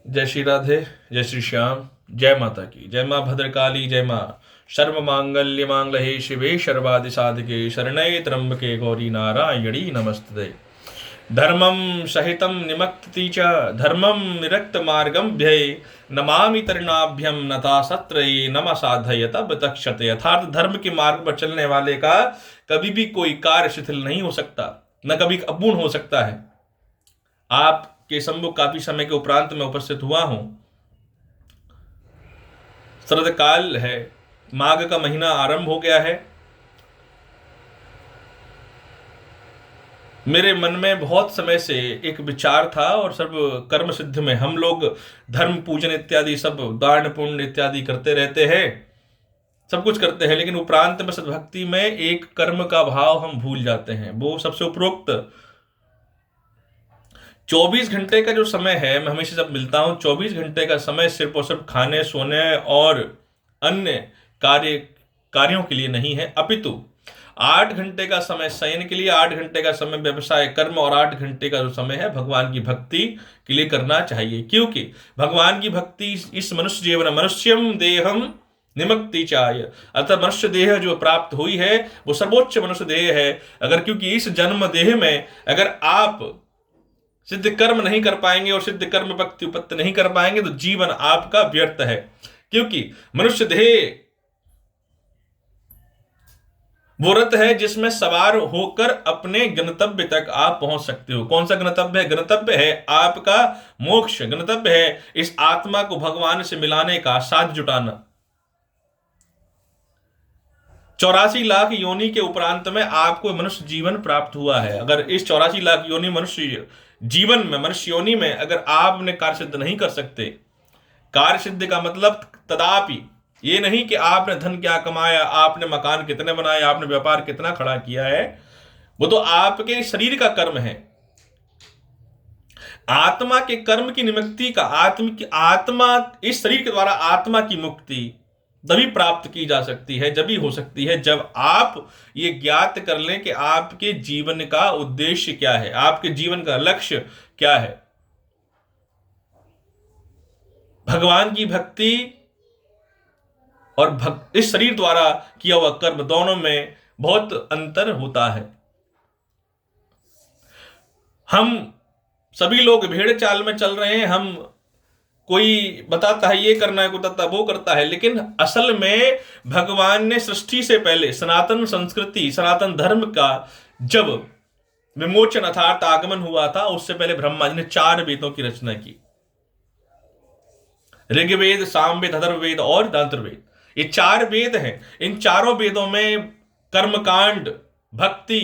जय श्री राधे, जय श्री श्याम, जय माता की, जय माँ भद्रकाली, जय माँ सर्व मांगल्य मांगल्ये शिवे सर्वादि साधके शरण्ये त्र्यंबके गौरी नारायणी नमस्ते। धर्मं सहितं निमक्ति च धर्मं निरक्त मार्गम व्यय नमामि तरणाभ्यम नता सत्रये नम साधय तब तक्षते। यथार्थ धर्म के मार्ग पर चलने वाले का कभी भी कोई कार्य शिथिल नहीं हो सकता, न कभी अपूर्ण हो सकता है। आपके सम्मुख काफी समय के उपरांत मैं उपस्थित हुआ हूं। शरद काल है, माघ का महीना आरंभ हो गया है। मेरे मन में बहुत समय से एक विचार था और सर्व कर्म सिद्ध में हम लोग धर्म पूजन इत्यादि सब दान पुण्य इत्यादि करते रहते हैं, सब कुछ करते हैं, लेकिन उपरांत में सद्भक्ति में एक कर्म का भाव हम भूल जाते हैं। वो सबसे उपरोक्त 24 घंटे का जो समय है, मैं हमेशा जब मिलता हूं 24 घंटे का समय सिर्फ और सिर्फ खाने सोने और अन्य कार्यों के लिए नहीं है, अपितु 8 घंटे का समय शयन के लिए, 8 घंटे का समय व्यवसाय कर्म और 8 घंटे का जो समय है भगवान की भक्ति के लिए करना चाहिए। क्योंकि भगवान की भक्ति इस मनुष्य जीवन मनुष्यम देहम निमक्ति चाय, अतः मनुष्य देह जो प्राप्त हुई है वो सर्वोच्च मनुष्य देह है। अगर क्योंकि इस जन्म देह में अगर आप सिद्ध कर्म नहीं कर पाएंगे और सिद्ध कर्म भक्ति उपत्ति नहीं कर पाएंगे तो जीवन आपका व्यर्थ है। क्योंकि मनुष्य देह वो रथ है जिसमें सवार होकर अपने गंतव्य तक आप पहुंच सकते हो। कौन सा गंतव्य है? गंतव्य है आपका मोक्ष, गंतव्य है इस आत्मा को भगवान से मिलाने का साथ जुटाना। 84 लाख योनि के उपरांत में आपको मनुष्य जीवन प्राप्त हुआ है। अगर इस 84 लाख योनि मनुष्य जीवन में, मनुष्य योनि में अगर आप अपने कार्य सिद्ध नहीं कर सकते, कार्य सिद्ध का मतलब तदापि ये नहीं कि आपने धन क्या कमाया, आपने मकान कितने बनाए, आपने व्यापार कितना खड़ा किया है, वो तो आपके शरीर का कर्म है। आत्मा के कर्म की निमुक्ति का आत्मा इस शरीर के द्वारा आत्मा की मुक्ति तभी प्राप्त की जा सकती है, जब भी हो सकती है जब आप ये ज्ञात कर लें कि आपके जीवन का उद्देश्य क्या है, आपके जीवन का लक्ष्य क्या है। भगवान की भक्ति और इस शरीर द्वारा किया हुआ कर्म, दोनों में बहुत अंतर होता है। हम सभी लोग भेड़ चाल में चल रहे हैं, हम कोई बताता है ये करना है, कोई बताता है वो करता है, लेकिन असल में भगवान ने सृष्टि से पहले सनातन संस्कृति, सनातन धर्म का जब विमोचन अर्थात आगमन हुआ था, उससे पहले ब्रह्मा जी ने 4 वेदों की रचना की। ऋग्वेद, सामवेद, अथर्ववेद और दांतरवेद, ये 4 वेद हैं। इन चारों वेदों में कर्मकांड, भक्ति,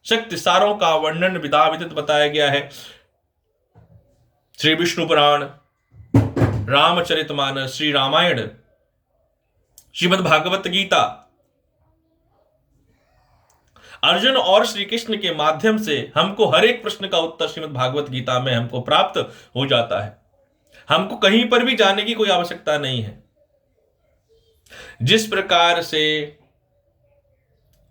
शक्ति सारों का वर्णन विधा विदित बताया गया है। श्री विष्णु पुराण, रामचरितमानस, श्री रामायण, श्रीमद् भागवत गीता, अर्जुन और श्री कृष्ण के माध्यम से हमको हर एक प्रश्न का उत्तर श्रीमद् भागवत गीता में हमको प्राप्त हो जाता है। हमको कहीं पर भी जाने की कोई आवश्यकता नहीं है। जिस प्रकार से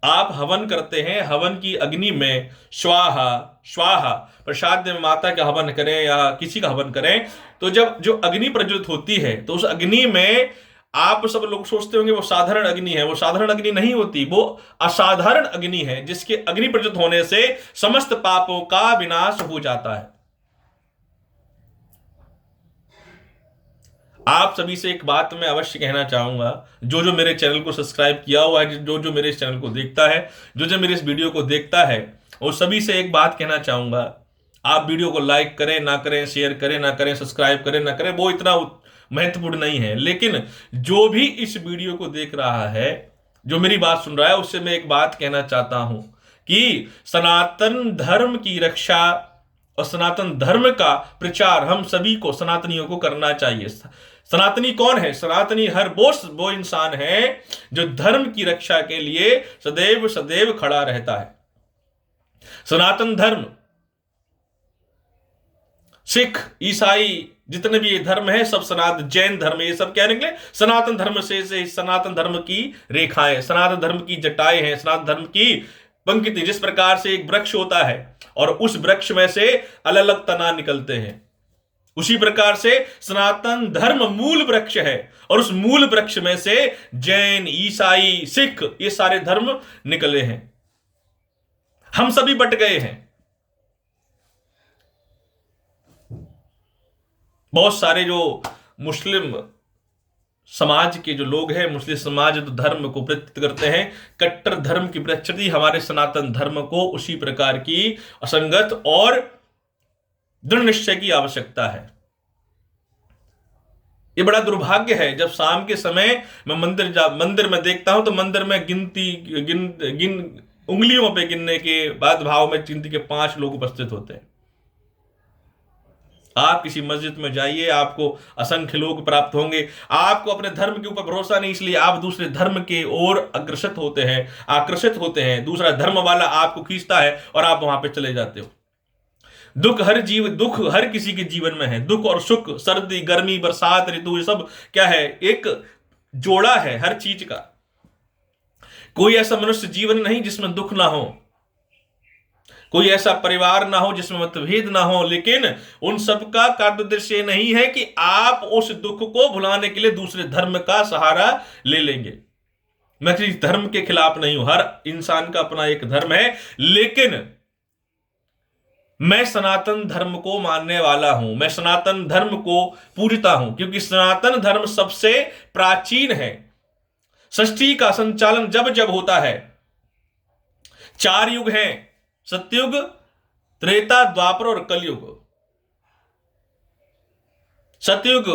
आप हवन करते हैं, हवन की अग्नि में स्वाहा स्वाहा प्रसाद में माता का हवन करें या किसी का हवन करें, तो जब जो अग्नि प्रज्वलित होती है तो उस अग्नि में आप सब लोग सोचते होंगे वो साधारण अग्नि है, वो साधारण अग्नि नहीं होती, वो असाधारण अग्नि है जिसके अग्नि प्रज्वलित होने से समस्त पापों का विनाश हो जाता है। आप सभी से एक बात मैं अवश्य कहना चाहूंगा, जो जो मेरे चैनल को सब्सक्राइब किया हुआ है, जो जो मेरे इस चैनल को देखता है, जो जो मेरे इस वीडियो को देखता है, वो सभी से एक बात कहना चाहूंगा, आप वीडियो को लाइक करें ना करें, शेयर करें ना करें, सब्सक्राइब करें ना करें, वो इतना महत्वपूर्ण नहीं है। लेकिन जो भी इस वीडियो को देख रहा है, जो मेरी बात सुन रहा है, उससे मैं एक बात कहना चाहता हूं कि सनातन धर्म की रक्षा और सनातन धर्म का प्रचार हम सभी को, सनातनियों को करना चाहिए। सनातनी कौन है? सनातनी हर वो इंसान है जो धर्म की रक्षा के लिए सदैव सदैव खड़ा रहता है। सनातन धर्म, सिख, ईसाई, जितने भी ये धर्म है सब सनातन, जैन धर्म, ये सब क्या निकले? सनातन धर्म से सनातन धर्म की रेखाएं, सनातन धर्म की जटाएं हैं, सनातन धर्म की पंक्ति। जिस प्रकार से एक वृक्ष होता है और उस वृक्ष में से अलग अलग तना निकलते हैं, उसी प्रकार से सनातन धर्म मूल वृक्ष है, और उस मूल वृक्ष में से जैन, ईसाई, सिख, ये सारे धर्म निकले हैं। हम सभी बट गए हैं। बहुत सारे जो मुस्लिम समाज के जो लोग हैं, मुस्लिम समाज जो धर्म को प्रतिष्ठित करते हैं, कट्टर धर्म की प्रचिति हमारे सनातन धर्म को उसी प्रकार की असंगत और दृढ़ निश्चय की आवश्यकता है। ये बड़ा दुर्भाग्य है, जब शाम के समय मैं मंदिर में देखता हूं तो मंदिर में उंगलियों पे गिनने के बाद भाव में गिनती के 5 लोग उपस्थित होते हैं। आप किसी मस्जिद में जाइए, आपको असंख्य लोग प्राप्त होंगे। आपको अपने धर्म के ऊपर भरोसा नहीं, इसलिए आप दूसरे धर्म के ओर अग्रसित होते हैं, आकर्षित होते हैं। दूसरा धर्म वाला आपको खींचता है और आप वहां पे चले जाते हो। दुख हर किसी के जीवन में है। दुख और सुख, सर्दी, गर्मी, बरसात, ऋतु, ये सब क्या है? एक जोड़ा है हर चीज का। कोई ऐसा मनुष्य जीवन नहीं जिसमें दुख ना हो, कोई ऐसा परिवार ना हो जिसमें मतभेद ना हो, लेकिन उन सबका कार्य उद्देश्य नहीं है कि आप उस दुख को भुलाने के लिए दूसरे धर्म का सहारा ले लेंगे। मैं किसी धर्म के खिलाफ नहीं हूं, हर इंसान का अपना एक धर्म है, लेकिन मैं सनातन धर्म को मानने वाला हूं। मैं सनातन धर्म को पूजता हूं, क्योंकि सनातन धर्म सबसे प्राचीन है। सृष्टि का संचालन जब जब होता है, 4 युग हैं, सतयुग, त्रेता, द्वापर और कलयुग। सतयुग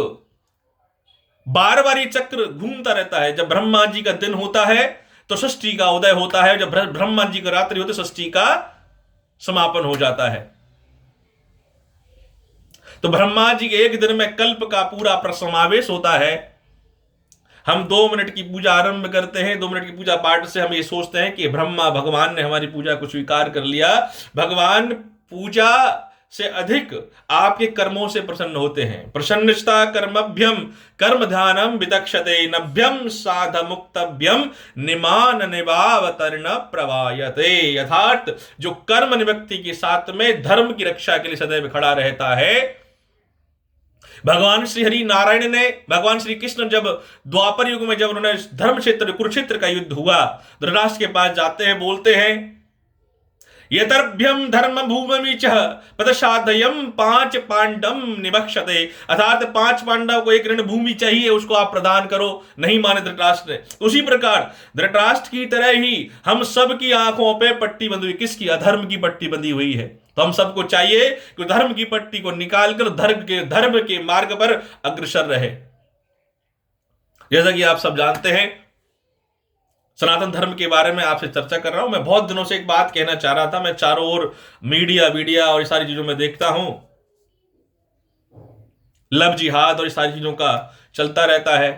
बार चक्र घूमता रहता है। जब ब्रह्मा जी का दिन होता है तो सृष्टि का उदय होता है, जब ब्रह्मा जी का रात्रि होती है सृष्टि का समापन हो जाता है। तो ब्रह्मा जी के एक दिन में कल्प का पूरा प्रसमावेश होता है। हम 2 मिनट की पूजा आरंभ करते हैं। 2 मिनट की पूजा पाठ से हम ये सोचते हैं कि ब्रह्मा भगवान ने हमारी पूजा को स्वीकार कर लिया। भगवान पूजा से अधिक आपके कर्मों से प्रसन्न होते हैं। प्रसन्नता कर्मभ्यम कर्म ध्यानम विदक्षते नभ्यम साध मुक्तभ्यम निमान निभावतर्ण प्रवायते। अर्थात जो कर्म निवृत्ति के साथ में धर्म की रक्षा के लिए सदैव खड़ा रहता है। भगवान श्री हरि नारायण ने, भगवान श्री कृष्ण जब द्वापर युग में जब उन्होंने धर्म क्षेत्र कुरुक्षेत्र का युद्ध हुआ, धृतराष्ट्र के पास जाते हैं, बोलते हैं यतर्भ्यम धर्म भूमि च पदशादयम 5 पांडम निबक्षते। अर्थात 5 पांडव को एक रण भूमि चाहिए, उसको आप प्रदान करो। नहीं माने धृतराष्ट्र ने। उसी प्रकार धृतराष्ट्र की तरह ही हम सब की आंखों पे पट्टी बंधी हुई, किसकी? अधर्म की पट्टी बंधी हुई है। तो हम सबको चाहिए कि धर्म की पट्टी को निकालकर धर्म के मार्ग पर अग्रसर रहे। जैसा कि आप सब जानते हैं, सनातन धर्म के बारे में आपसे चर्चा कर रहा हूं। मैं बहुत दिनों से एक बात कहना चाह रहा था। मैं चारों ओर मीडिया और ये सारी चीजों में देखता हूं, लव जिहाद और ये सारी चीजों का चलता रहता है।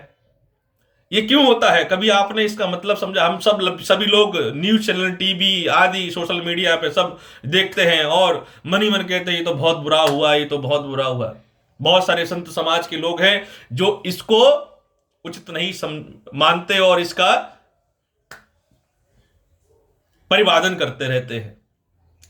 ये क्यों होता है? कभी आपने इसका मतलब समझा? हम सभी लोग न्यूज चैनल, टीवी आदि सोशल मीडिया पे सब देखते हैं और मन ही मन कहते हैं ये तो बहुत बुरा हुआ, ये तो बहुत बुरा हुआ। बहुत सारे संत समाज के लोग हैं जो इसको उचित नहीं मानते और इसका परिवादन करते रहते हैं।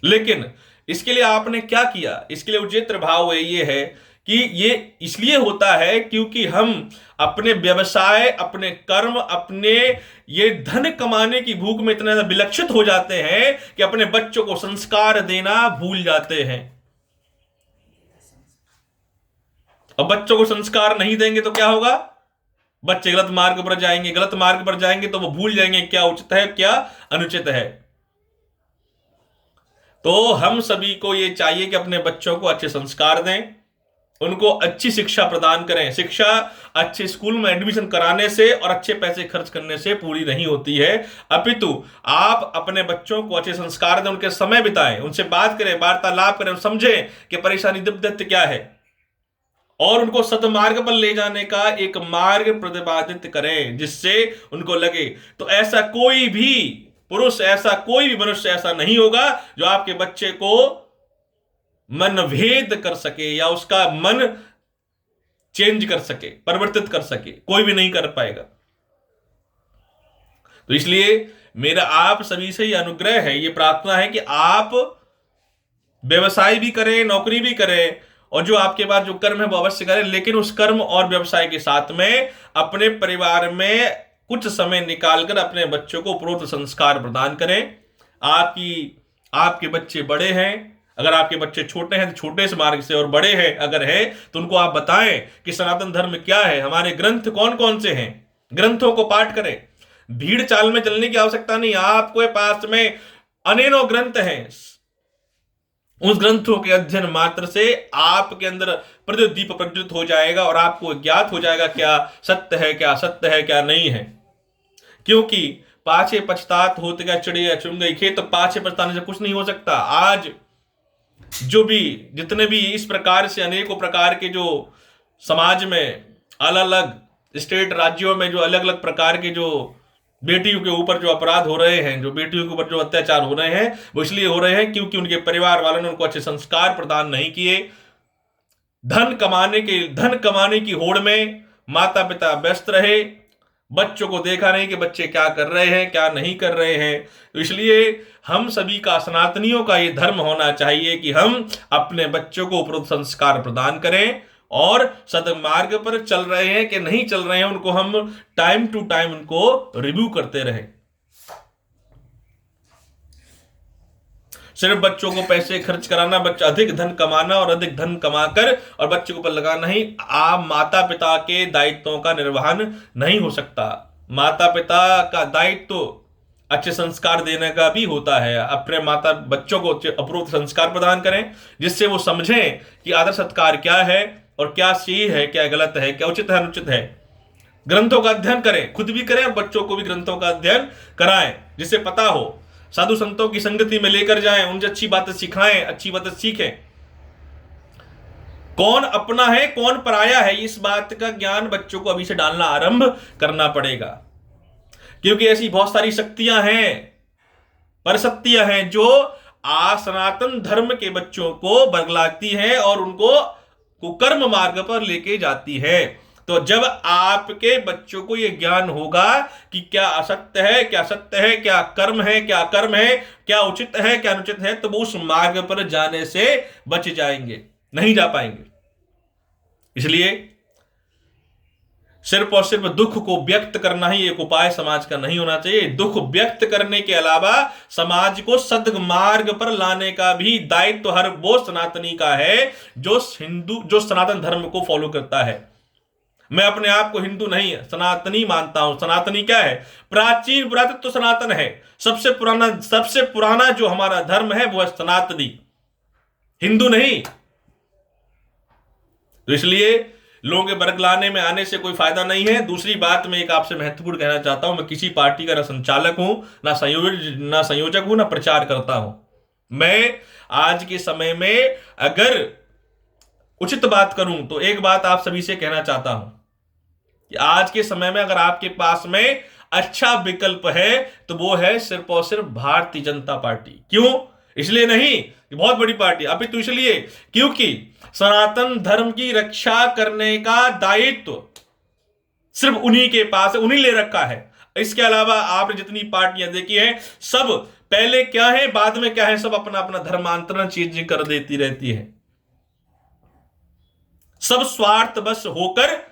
लेकिन इसके लिए आपने क्या किया? इसके लिए उचित भाव ये है कि ये इसलिए होता है क्योंकि हम अपने व्यवसाय, अपने कर्म, अपने ये धन कमाने की भूख में इतने ज्यादा विलक्षित हो जाते हैं कि अपने बच्चों को संस्कार देना भूल जाते हैं। अब बच्चों को संस्कार नहीं देंगे तो क्या होगा? बच्चे गलत मार्ग पर जाएंगे। गलत मार्ग पर जाएंगे तो वो भूल जाएंगे क्या उचित है, क्या अनुचित है। तो हम सभी को ये चाहिए कि अपने बच्चों को अच्छे संस्कार दें, उनको अच्छी शिक्षा प्रदान करें। शिक्षा अच्छे स्कूल में एडमिशन कराने से और अच्छे पैसे खर्च करने से पूरी नहीं होती है, अपितु आप अपने बच्चों को अच्छे संस्कार दें, उनके समय बिताएं, उनसे बात करें, वार्तालाप करें, समझें कि परेशानी दिव्यत्व क्या है और उनको सदमार्ग पर ले जाने का एक मार्ग प्रतिपादित करें जिससे उनको लगे। तो ऐसा कोई भी पुरुष, ऐसा कोई भी मनुष्य ऐसा नहीं होगा जो आपके बच्चे को मनभेद कर सके या उसका मन चेंज कर सके, परिवर्तित कर सके। कोई भी नहीं कर पाएगा। तो इसलिए मेरा आप सभी से ये अनुग्रह है, ये प्रार्थना है कि आप व्यवसाय भी करें, नौकरी भी करें और जो आपके पास जो कर्म है वो अवश्य करें, लेकिन उस कर्म और व्यवसाय के साथ में अपने परिवार में कुछ समय निकालकर अपने बच्चों को उपरोक्त संस्कार प्रदान करें। आपके बच्चे बड़े हैं, अगर आपके बच्चे छोटे हैं तो छोटे से मार्ग से, और बड़े हैं अगर है तो उनको आप बताएं कि सनातन धर्म क्या है, हमारे ग्रंथ कौन कौन से हैं, ग्रंथों को पाठ करें। भीड़ चाल में चलने की आवश्यकता नहीं, आपके पास में अनेकों ग्रंथ हैं, उस ग्रंथों के अध्ययन मात्र से आपके अंदर प्रज्वलित प्रज्वलित हो जाएगा और आपको ज्ञात हो जाएगा क्या सत्य है, क्या सत्य है, क्या नहीं है। क्योंकि पाछे पछतात होते गया चिड़िया चुन गई खेत, तो पाछे पछताने से कुछ नहीं हो सकता। आज जो भी जितने भी इस प्रकार से अनेकों प्रकार के जो समाज में अलग अलग स्टेट राज्यों में जो अलग अलग प्रकार के जो बेटियों के ऊपर जो अपराध हो रहे हैं, जो बेटियों के ऊपर जो अत्याचार हो रहे हैं, वो इसलिए हो रहे हैं क्योंकि उनके परिवार वालों ने उनको अच्छे संस्कार प्रदान नहीं किए। धन कमाने की होड़ में माता पिता व्यस्त रहे, बच्चों को देखा नहीं कि बच्चे क्या कर रहे हैं, क्या नहीं कर रहे हैं। तो इसलिए हम सभी का, सनातनियों का ये धर्म होना चाहिए कि हम अपने बच्चों को उपरोक्त संस्कार प्रदान करें, और सदमार्ग पर चल रहे हैं कि नहीं चल रहे हैं उनको हम टाइम टू टाइम उनको रिव्यू करते रहें। सिर्फ बच्चों को पैसे खर्च कराना, बच्चा अधिक धन कमाना और अधिक धन कमाकर और बच्चे के ऊपर लगाना ही आप माता पिता के दायित्वों का निर्वहन नहीं हो सकता। माता पिता का दायित्व तो अच्छे संस्कार देने का भी होता है। अपने बच्चों को उपरोक्त संस्कार प्रदान करें जिससे वो समझें कि आदर सत्कार क्या है और क्या सही है, क्या गलत है, क्या उचित है, अनुचित है। ग्रंथों का अध्ययन करें, खुद भी करें और बच्चों को भी ग्रंथों का अध्ययन कराएं जिससे पता हो। साधु संतों की संगति में लेकर जाएं, उनसे अच्छी बातें सिखाएं, अच्छी बातें सीखें। कौन अपना है कौन पराया है, इस बात का ज्ञान बच्चों को अभी से डालना आरंभ करना पड़ेगा। क्योंकि ऐसी बहुत सारी शक्तियां हैं, परशक्तियां हैं जो सनातन धर्म के बच्चों को बरगलाती हैं और उनको कुकर्म मार्ग पर लेके जाती है। तो जब आपके बच्चों को यह ज्ञान होगा कि क्या असत्य है, क्या सत्य है, क्या कर्म है, क्या कर्म है, क्या उचित है, क्या अनुचित है, तो वो उस मार्ग पर जाने से बच जाएंगे, नहीं जा पाएंगे। इसलिए सिर्फ और सिर्फ दुख को व्यक्त करना ही एक उपाय समाज का नहीं होना चाहिए। दुख व्यक्त करने के अलावा समाज को सद्मार्ग पर लाने का भी दायित्व हर वो सनातनी का है जो सनातन धर्म को फॉलो करता है। मैं अपने आप को हिंदू नहीं सनातनी मानता हूं। सनातनी क्या है? प्राचीन पुरातन तो सनातन है, सबसे पुराना जो हमारा धर्म है वो है सनातनी, हिंदू नहीं। तो इसलिए लोगों के बरगलाने में आने से कोई फायदा नहीं है। दूसरी बात मैं एक आपसे महत्वपूर्ण कहना चाहता हूं, मैं किसी पार्टी का ना संचालक हूं, ना संयोजक हूं, ना प्रचार करता हूं। मैं आज के समय में अगर उचित बात करूं तो एक बात आप सभी से कहना चाहता हूं कि आज के समय में अगर आपके पास में अच्छा विकल्प है तो वो है सिर्फ और सिर्फ भारतीय जनता पार्टी। क्यों? इसलिए नहीं कि बहुत बड़ी पार्टी, अभी तो इसलिए क्योंकि सनातन धर्म की रक्षा करने का दायित्व सिर्फ उन्हीं के पास है, उन्हीं ले रखा है। इसके अलावा आपने जितनी पार्टियां देखी हैं सब पहले क्या है बाद में क्या है, सब अपना अपना धर्मांतरण चीज कर देती रहती है। सब स्वार्थ बस होकर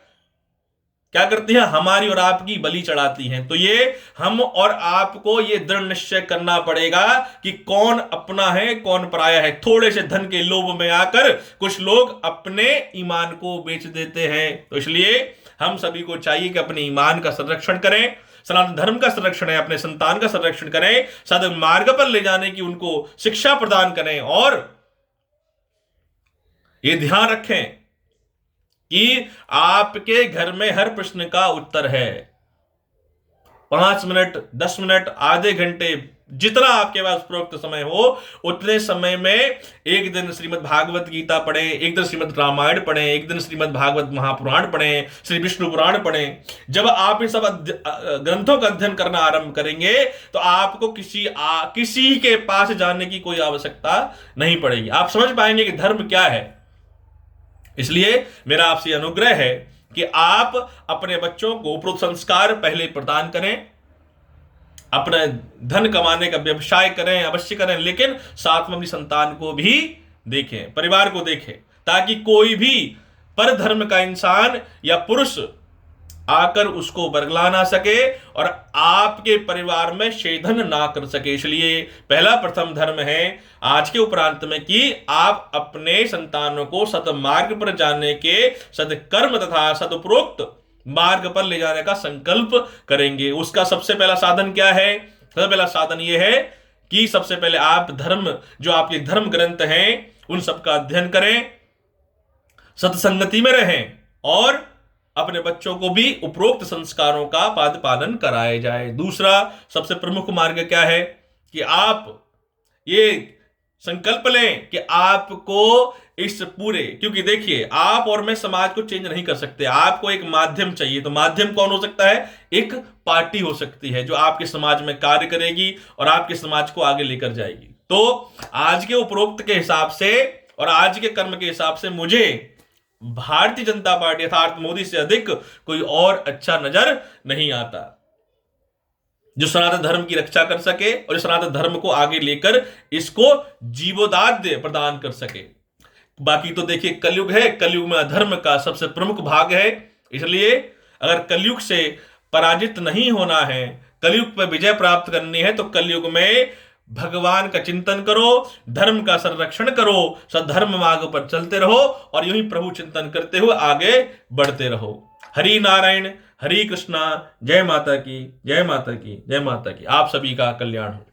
क्या करती है, हमारी और आपकी बलि चढ़ाती हैं। तो ये हम और आपको ये दृढ़ निश्चय करना पड़ेगा कि कौन अपना है कौन पराया है। थोड़े से धन के लोभ में आकर कुछ लोग अपने ईमान को बेच देते हैं। तो इसलिए हम सभी को चाहिए कि अपने ईमान का संरक्षण करें, सनातन धर्म का संरक्षण है, अपने संतान का संरक्षण करें, सद मार्ग पर ले जाने की उनको शिक्षा प्रदान करें। और ये ध्यान रखें कि आपके घर में हर प्रश्न का उत्तर है। 5 मिनट, 10 मिनट, आधे घंटे, जितना आपके पास उपरोक्त समय हो उतने समय में एक दिन श्रीमद् भागवत गीता पढ़ें, एक दिन श्रीमद् रामायण पढ़ें, एक दिन श्रीमद् भागवत महापुराण पढ़ें, श्री विष्णु पुराण पढ़ें। जब आप इन सब ग्रंथों का अध्ययन करना आरंभ करेंगे तो आपको किसी के पास जाने की कोई आवश्यकता नहीं पड़ेगी। आप समझ पाएंगे कि धर्म क्या है। इसलिए मेरा आपसे अनुग्रह है कि आप अपने बच्चों को उपरोक्त संस्कार पहले प्रदान करें, अपने धन कमाने का व्यवसाय करें, अवश्य करें, लेकिन साथ में अपनी संतान को भी देखें, परिवार को देखें। ताकि कोई भी पर धर्म का इंसान या पुरुष आकर उसको बरगला ना सके और आपके परिवार में शेधन ना कर सके। इसलिए पहला प्रथम धर्म है आज के उपरांत में कि आप अपने संतानों को सतमार्ग पर जाने के, सदकर्म तथा सदुपरोक्त मार्ग पर ले जाने का संकल्प करेंगे। उसका सबसे पहला साधन क्या है? सबसे पहला साधन यह है कि सबसे पहले आप धर्म, जो आपके धर्म ग्रंथ हैं उन सबका अध्ययन करें, सत्संगति में रहें और अपने बच्चों को भी उपरोक्त संस्कारों का पाद पालन कराया जाए। दूसरा सबसे प्रमुख मार्ग क्या है कि आप ये संकल्प लें कि आपको इस पूरे, क्योंकि देखिए आप और मैं समाज को चेंज नहीं कर सकते, आपको एक माध्यम चाहिए। तो माध्यम कौन हो सकता है? एक पार्टी हो सकती है जो आपके समाज में कार्य करेगी और आपके समाज को आगे लेकर जाएगी। तो आज के उपरोक्त के हिसाब से और आज के कर्म के हिसाब से मुझे भारतीय जनता पार्टी अर्थात मोदी से अधिक कोई और अच्छा नजर नहीं आता जो सनातन धर्म की रक्षा कर सके और इस सनातन धर्म को आगे लेकर इसको जीवोदाद प्रदान कर सके। बाकी तो देखिए कलयुग है, कलयुग में अधर्म का सबसे प्रमुख भाग है। इसलिए अगर कलयुग से पराजित नहीं होना है, कलयुग पर विजय प्राप्त करनी है, तो कलयुग में भगवान का चिंतन करो, धर्म का संरक्षण करो, सद्धर्म मार्ग पर चलते रहो और यूं ही प्रभु चिंतन करते हुए आगे बढ़ते रहो। हरि नारायण, हरि कृष्णा, जय माता की, जय माता की, जय माता की। आप सभी का कल्याण हो।